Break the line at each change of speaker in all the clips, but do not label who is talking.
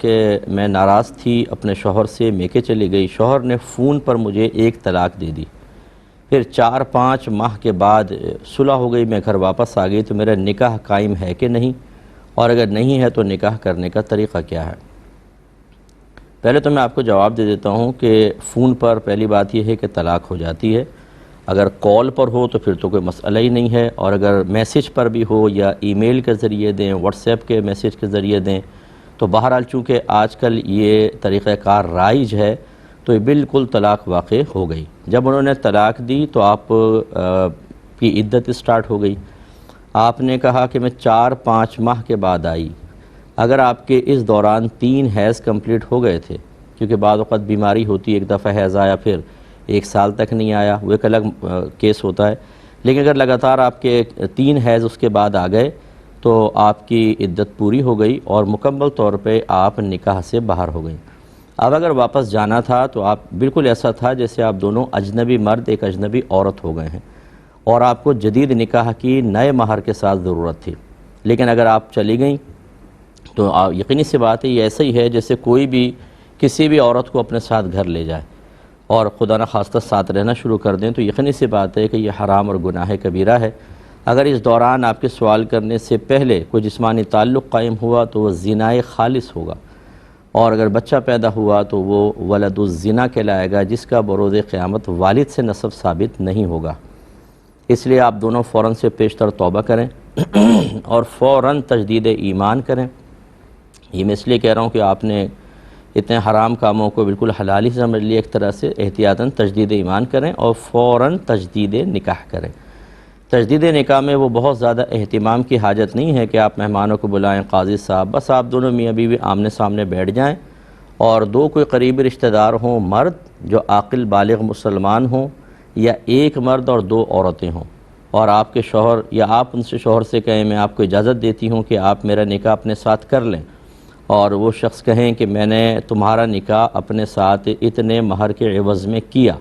کہ میں ناراض تھی اپنے شوہر سے، میکے چلی گئی، شوہر نے فون پر مجھے ایک طلاق دے دی، پھر 4-5 ماہ کے بعد صلح ہو گئی، میں گھر واپس آ گئی، تو میرا نکاح قائم ہے کہ نہیں، اور اگر نہیں ہے تو نکاح کرنے کا طریقہ کیا ہے؟ پہلے تو میں آپ کو جواب دے دیتا ہوں کہ فون پر پہلی بات یہ ہے کہ طلاق ہو جاتی ہے، اگر کال پر ہو تو پھر تو کوئی مسئلہ ہی نہیں ہے، اور اگر میسج پر بھی ہو یا ای میل کے ذریعے دیں، واٹس ایپ کے میسج کے ذریعے دیں، تو بہرحال چونکہ آج کل یہ طریقہ کار رائج ہے تو یہ بالکل طلاق واقع ہو گئی۔ جب انہوں نے طلاق دی تو آپ کی عدت اسٹارٹ ہو گئی۔ آپ نے کہا کہ میں 4-5 ماہ کے بعد آئی، اگر آپ کے اس دوران 3 حیض کمپلیٹ ہو گئے تھے، کیونکہ بعض اوقات بیماری ہوتی ہے، ایک دفعہ حیض آیا پھر 1 سال تک نہیں آیا، وہ ایک الگ کیس ہوتا ہے، لیکن اگر لگاتار آپ کے 3 حیض اس کے بعد آ گئے تو آپ کی عدت پوری ہو گئی اور مکمل طور پہ آپ نکاح سے باہر ہو گئیں۔ اب اگر واپس جانا تھا تو آپ بالکل ایسا تھا جیسے آپ دونوں اجنبی مرد ایک اجنبی عورت ہو گئے ہیں، اور آپ کو جدید نکاح کی نئے مہر کے ساتھ ضرورت تھی، لیکن اگر آپ چلی گئیں تو یقینی سی بات ہے یہ ایسا ہی ہے جیسے کوئی بھی کسی بھی عورت کو اپنے ساتھ گھر لے جائے اور خدا نخواستہ ساتھ رہنا شروع کر دیں، تو یقینی سی بات ہے کہ یہ حرام اور گناہ کبیرہ ہے۔ اگر اس دوران آپ کے سوال کرنے سے پہلے کوئی جسمانی تعلق قائم ہوا تو وہ زنائے خالص ہوگا، اور اگر بچہ پیدا ہوا تو وہ ولد الزنا کہلائے گا، جس کا بروز قیامت والد سے نسب ثابت نہیں ہوگا۔ اس لیے آپ دونوں فوراً سے پیشتر توبہ کریں اور فوراً تجدید ایمان کریں۔ یہ میں اس لیے کہہ رہا ہوں کہ آپ نے اتنے حرام کاموں کو بالکل حلال ہی سمجھ لیا، ایک طرح سے احتیاطاً تجدید ایمان کریں اور فوراً تجدید نکاح کریں۔ تجدید نکاح میں وہ بہت زیادہ اہتمام کی حاجت نہیں ہے کہ آپ مہمانوں کو بلائیں، قاضی صاحب، بس آپ دونوں میاں بیوی آمنے سامنے بیٹھ جائیں، اور 2 کوئی قریبی رشتہ دار ہوں، مرد جو عاقل بالغ مسلمان ہوں، یا ایک مرد اور 2 عورتیں ہوں، اور آپ کے شوہر یا آپ ان سے شوہر سے کہیں میں آپ کو اجازت دیتی ہوں کہ آپ میرا نکاح اپنے ساتھ کر لیں، اور وہ شخص کہیں کہ میں نے تمہارا نکاح اپنے ساتھ اتنے مہر کے عوض میں کیا،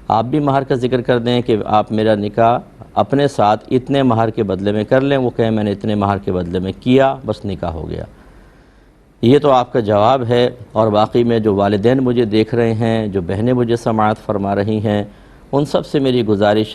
آپ بھی مہر کا ذکر کر دیں کہ آپ میرا نکاح اپنے ساتھ اتنے مہر کے بدلے میں کر لیں، وہ کہیں میں نے اتنے مہر کے بدلے میں کیا، بس نکاح ہو گیا۔ یہ تو آپ کا جواب ہے، اور باقی میں جو والدین مجھے دیکھ رہے ہیں، جو بہنیں مجھے سماعت فرما رہی ہیں، ان سب سے میری گزارش ہے